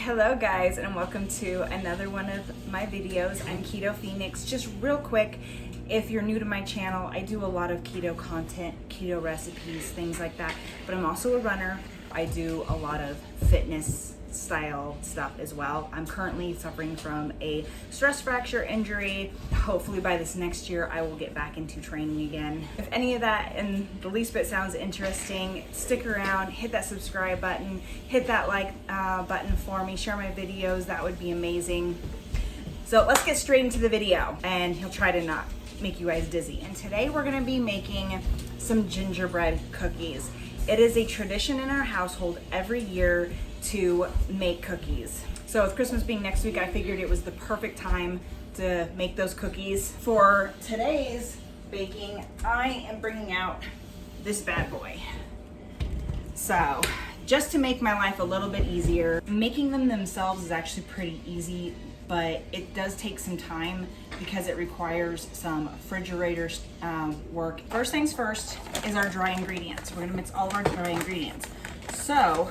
Hello guys, and welcome to another one of my videos. I'm Keto Phoenix. Just real quick, if you're new to my channel, I do a lot of keto content, keto recipes, things like that, but I'm also a runner. I do a lot of fitness style stuff as well. I'm currently suffering from a stress fracture injury. Hopefully by this next year I will get back into training again. If any of that in the least bit sounds interesting, stick around, hit that subscribe button, hit that like button for me, share my videos, that would be amazing. So let's get straight into the video, and he'll try to not make you guys dizzy. And today we're gonna be making some gingerbread cookies. It is a tradition in our household every year to make cookies. So with Christmas being next week, I figured it was the perfect time to make those cookies. For today's baking, I am bringing out this bad boy. So just to make my life a little bit easier, making them themselves is actually pretty easy, but it does take some time because it requires some refrigerator work. First things first is our dry ingredients. We're gonna mix all of our dry ingredients. So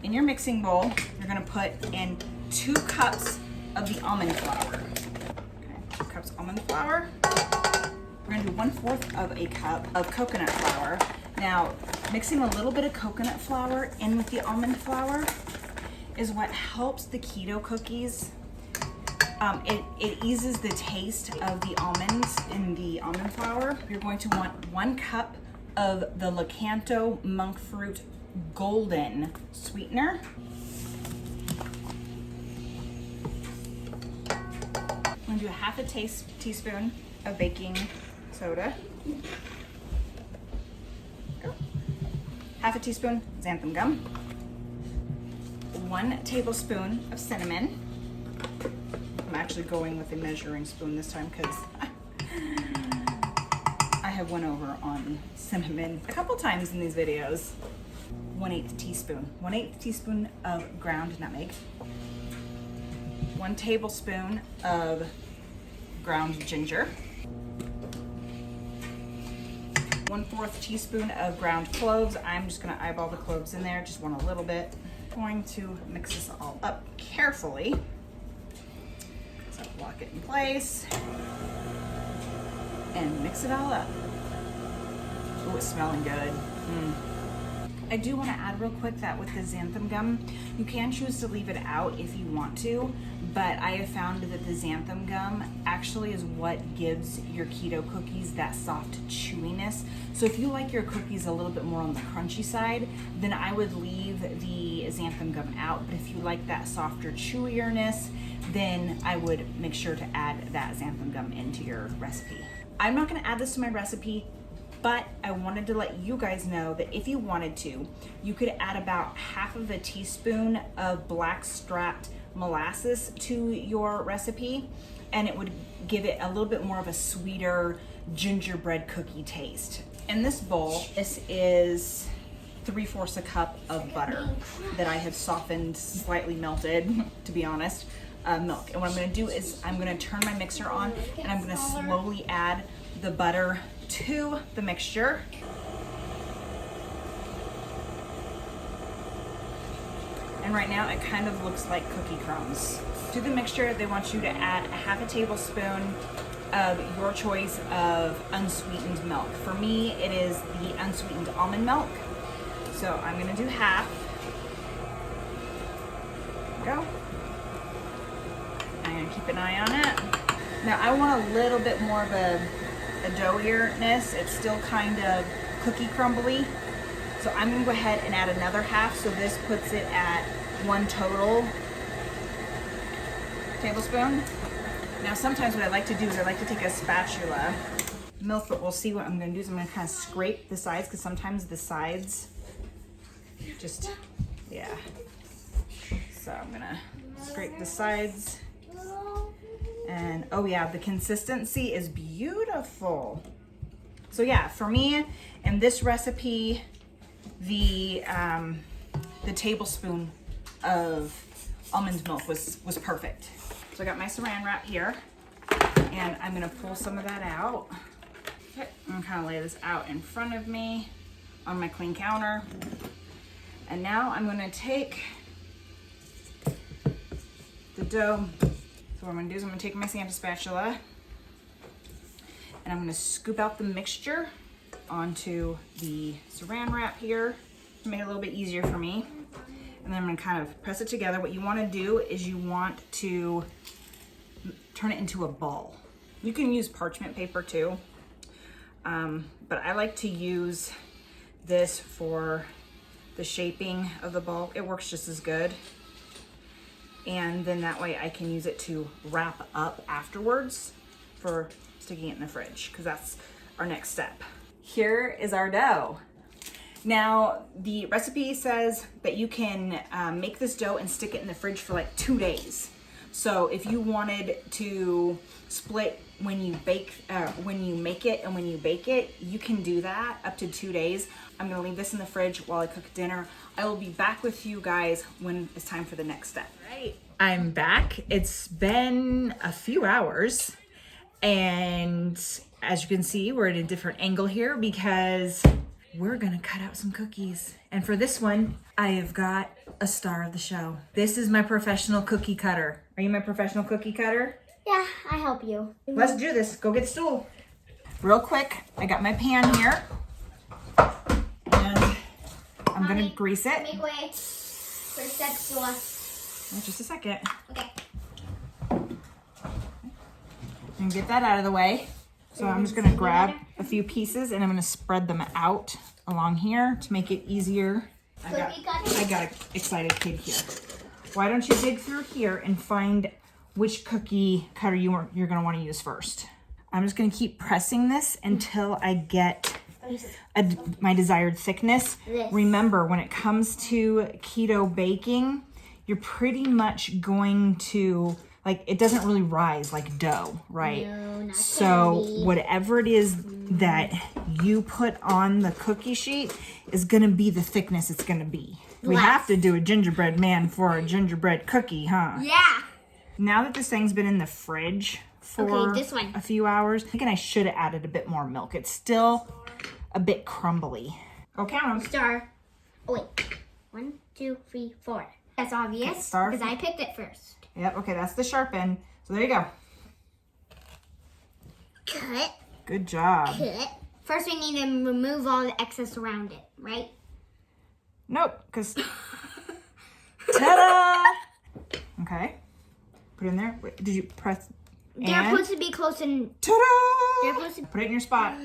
in your mixing bowl, you're gonna put in 2 cups of the almond flour. Okay, 2 cups almond flour. We're gonna do 1/4 of a cup of coconut flour. Now, mixing a little bit of coconut flour in with the almond flour is what helps the keto cookies. It eases the taste of the almonds in the almond flour. You're going to want 1 cup of the Lakanto monk fruit golden sweetener. I'm gonna do a 1/2 teaspoon of baking soda. Go. 1/2 teaspoon xanthan gum. 1 tablespoon of cinnamon. I'm actually going with a measuring spoon this time because I have went over on cinnamon a couple times in these videos. 1/8 teaspoon. 1/8 teaspoon of ground nutmeg. 1 tablespoon of ground ginger. 1/4 teaspoon of ground cloves. I'm just gonna eyeball the cloves in there, just want a little bit. I'm going to mix this all up carefully. So lock it in place and mix it all up. Oh, it's smelling good. I do want to add real quick that with the xanthan gum, you can choose to leave it out if you want to, but I have found that the xanthan gum actually is what gives your keto cookies that soft chewiness. So if you like your cookies a little bit more on the crunchy side, then I would leave the xanthan gum out. But if you like that softer chewierness, then I would make sure to add that xanthan gum into your recipe. I'm not going to add this to my recipe, but I wanted to let you guys know that if you wanted to, you could add about 1/2 teaspoon of black strapped molasses to your recipe, and it would give it a little bit more of a sweeter gingerbread cookie taste. In this bowl, this is 3/4 a cup of butter that I have softened, slightly melted, to be honest, milk. And what I'm gonna do is I'm gonna turn my mixer on and I'm gonna slowly add the butter to the mixture. And right now it kind of looks like cookie crumbs. To the mixture, they want you to add a 1/2 tablespoon of your choice of unsweetened milk. For me, it is the unsweetened almond milk. So I'm gonna do 1/2. There we go. I'm gonna keep an eye on it. Now I want a little bit more of a doughierness. It's still kind of cookie crumbly. So I'm gonna go ahead and add another 1/2. So this puts it at 1 total tablespoon. Now sometimes what I like to do is I like to take a spatula, milk, but we'll see what I'm gonna do is I'm gonna kind of scrape the sides because sometimes the sides just, yeah. So I'm gonna scrape the sides. And oh yeah, the consistency is beautiful. So yeah, for me in this recipe, the tablespoon of almond milk was perfect. So I got my saran wrap here, and I'm gonna pull some of that out. Okay, I'm gonna kind of lay this out in front of me on my clean counter. And now I'm gonna take dough. So what I'm gonna do is I'm gonna take my Santa spatula and I'm gonna scoop out the mixture onto the saran wrap here to make it a little bit easier for me. And then I'm gonna kind of press it together. What you wanna do is you want to turn it into a ball. You can use parchment paper too, but I like to use this for the shaping of the ball. It works just as good. And then that way I can use it to wrap up afterwards for sticking it in the fridge, because that's our next step. Here is our dough. Now, the recipe says that you can make this dough and stick it in the fridge for like 2 days. So if you wanted to split when you bake, when you make it and when you bake it, you can do that up to 2 days. I'm gonna leave this in the fridge while I cook dinner. I will be back with you guys when it's time for the next step. Right, I'm back. It's been a few hours, and as you can see, we're at a different angle here because we're gonna cut out some cookies. And for this one, I have got a star of the show. This is my professional cookie cutter. Are you my professional cookie cutter? Yeah, I help you. Let's do this. Go get the stool. Real quick, I got my pan here. And I'm gonna grease it. Make way for spatula. Just a second. Okay. And get that out of the way. So I'm just gonna grab a few pieces and I'm gonna spread them out along here to make it easier. I got an excited kid here. Why don't you dig through here and find which cookie cutter you're gonna wanna use first. I'm just gonna keep pressing this until I get my desired thickness. Remember, when it comes to keto baking, you're pretty much going to, like, it doesn't really rise like dough, right? No, not so candy. whatever it is that you put on the cookie sheet is gonna be the thickness it's gonna be. We have to do a gingerbread man for a gingerbread cookie, huh? Yeah. Now that this thing's been in the fridge for this one. a few hours, I'm thinking I should have added a bit more milk. It's still a bit crumbly. Go count them. Star. Oh wait. 1, 2, 3, 4. That's obvious. Okay, star. Because I picked it first. Yep, okay, that's the sharp end. So there you go. Cut. Good job. Cut. First we need to remove all the excess around it, right? Nope, because... Ta-da! Okay. Put it in there. Wait, did you press... They're supposed to be close and... Ta-da! They're supposed to... Put it in your spot.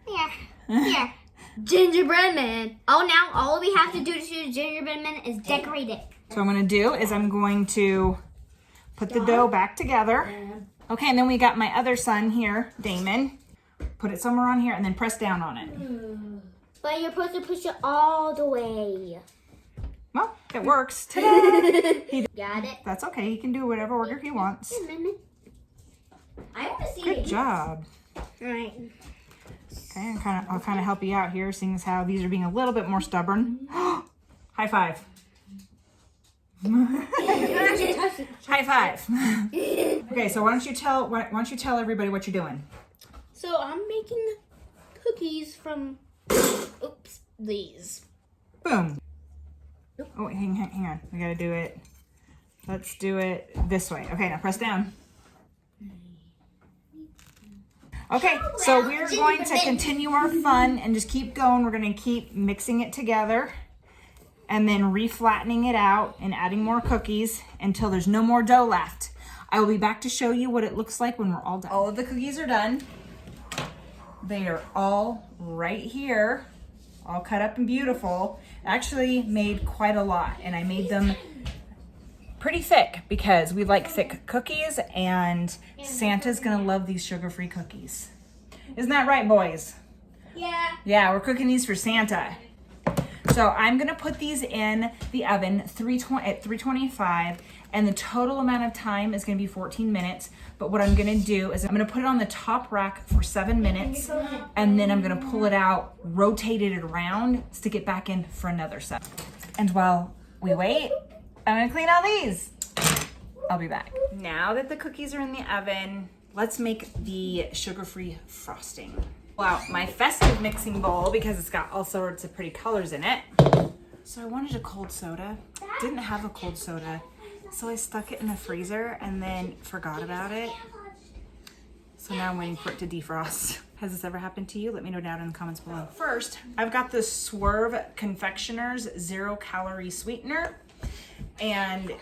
Yeah. Yeah. Gingerbread man. Oh, now all we have to do to shoot a gingerbread man is decorate it. So what I'm going to do is I'm going to put the dough back together. Okay, and then we got my other son here, Damon. Put it somewhere on here and then press down on it. But you're supposed to push it all the way. Well, it works. Ta-da! Got it? That's okay. He can do whatever order he wants. I want to see Good it. job. All right. Okay, I'll kind of help you out here, seeing as how these are being a little bit more stubborn. High five. High five. Okay, so why don't you tell everybody what you're doing? So I'm making cookies from, oops, these. Boom. Oh, wait, hang on. We gotta do it. Let's do it this way. Okay, now press down. Okay, so we're going to continue our fun and just keep going. We're gonna keep mixing it together and then reflattening it out and adding more cookies until there's no more dough left. I will be back to show you what it looks like when we're all done. All of the cookies are done. They are all right here, all cut up and beautiful. I actually made quite a lot, and I made them pretty thick because we like thick cookies, and Santa's gonna love these sugar-free cookies. Isn't that right, boys? Yeah. Yeah, we're cooking these for Santa. So I'm gonna put these in the oven at 325, and the total amount of time is gonna be 14 minutes. But what I'm gonna do is I'm gonna put it on the top rack for 7 minutes, and then I'm gonna pull it out, rotate it around, stick it back in for another 7. And while we wait, I'm gonna clean all these. I'll be back. Now that the cookies are in the oven, let's make the sugar-free frosting. Pull out my festive mixing bowl because it's got all sorts of pretty colors in it. So I wanted a cold soda. Didn't have a cold soda. So I stuck it in the freezer and then forgot about it. So now I'm waiting for it to defrost. Has this ever happened to you? Let me know down in the comments below. First, I've got the Swerve Confectioners 0-calorie sweetener. And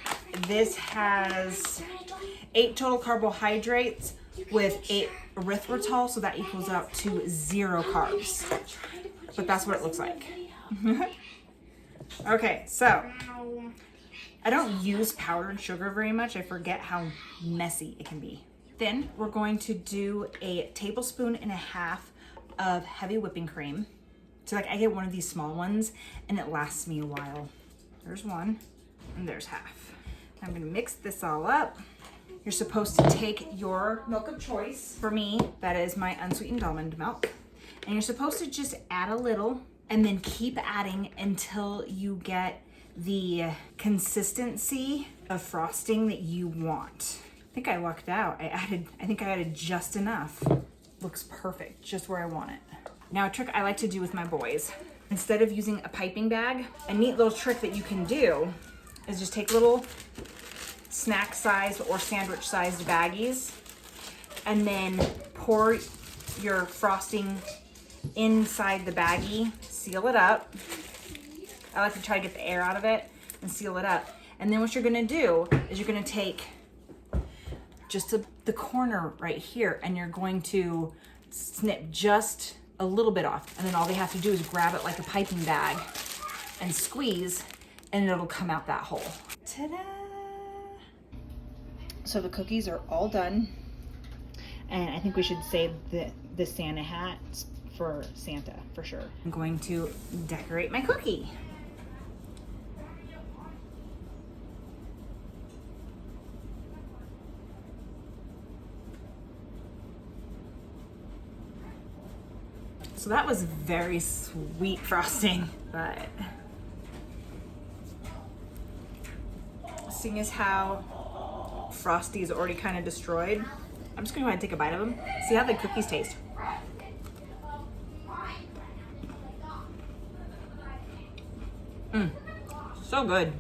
this has 8 total carbohydrates with 8 erythritol, so that equals out to 0 carbs. But that's what it looks like. Okay, so I don't use powdered sugar very much. I forget how messy it can be. Then we're going to do a 1.5 tablespoons of heavy whipping cream. So like I get one of these small ones and it lasts me a while. There's one and there's half. I'm gonna mix this all up. You're supposed to take your milk of choice. For me, that is my unsweetened almond milk. And you're supposed to just add a little and then keep adding until you get the consistency of frosting that you want. I think I lucked out. I think I added just enough. Looks perfect, just where I want it. Now a trick I like to do with my boys, instead of using a piping bag, a neat little trick that you can do is just take little snack size or sandwich sized baggies and then pour your frosting inside the baggie, seal it up. I like to try to get the air out of it and seal it up. And then what you're gonna do is you're gonna take just the corner right here and you're going to snip just a little bit off. And then all they have to do is grab it like a piping bag and squeeze and it'll come out that hole. Ta-da! So the cookies are all done. And I think we should save the Santa hats for Santa, for sure. I'm going to decorate my cookie. So that was very sweet frosting, but seeing as how Frosty is already kind of destroyed, I'm just gonna go ahead and take a bite of them, see how the cookies taste. So good.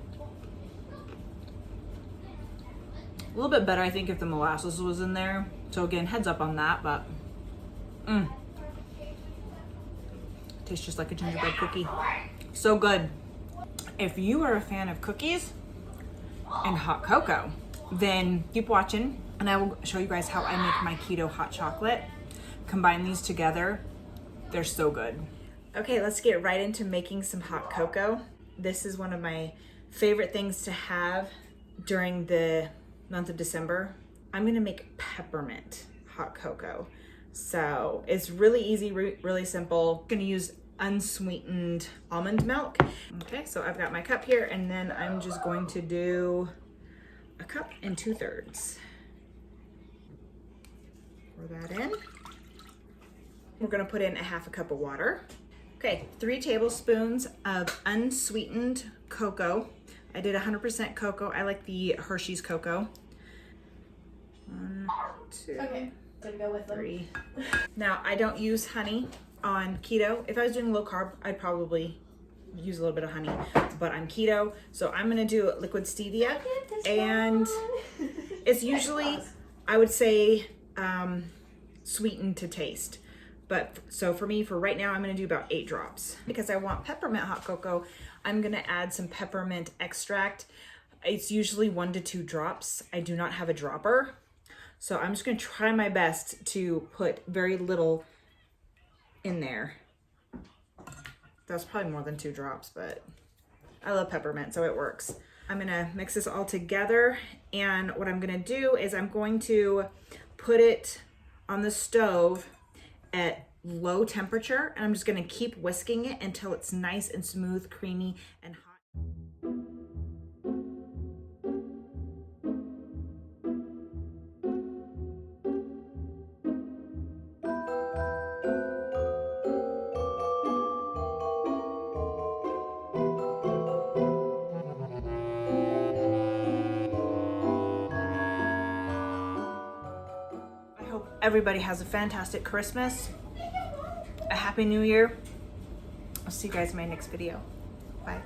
A little bit better, I think, if the molasses was in there. So again, heads up on that, but tastes just like a gingerbread cookie. So good. If you are a fan of cookies and hot cocoa, then keep watching and I will show you guys how I make my keto hot chocolate. Combine these together, they're so good. Okay, let's get right into making some hot cocoa. This is one of my favorite things to have during the month of December. I'm gonna make peppermint hot cocoa. So it's really easy, really simple. I'm gonna use unsweetened almond milk. Okay, so I've got my cup here and then I'm just going to do 1 2/3 cups. Pour that in. We're gonna put in 1/2 cup of water. Okay, 3 tablespoons of unsweetened cocoa. I did 100% cocoa. I like the Hershey's cocoa. 1, 2, Okay, gonna go with 3. Now, I don't use honey on keto. If I was doing low carb, I'd probably use a little bit of honey, but I'm keto, so I'm gonna do liquid stevia. And it's usually, I would say, sweetened to taste. But so for me, for right now, I'm gonna do about 8 drops. Because I want peppermint hot cocoa, I'm gonna add some peppermint extract. It's usually 1 to 2 drops. I do not have a dropper. So I'm just gonna try my best to put very little in there. That's probably more than 2 drops, but I love peppermint, so it works. I'm gonna mix this all together, and what I'm gonna do is I'm going to put it on the stove at low temperature, and I'm just gonna keep whisking it until it's nice and smooth, creamy, and hot. Everybody has a fantastic Christmas, a happy new year. I'll see you guys in my next video. Bye.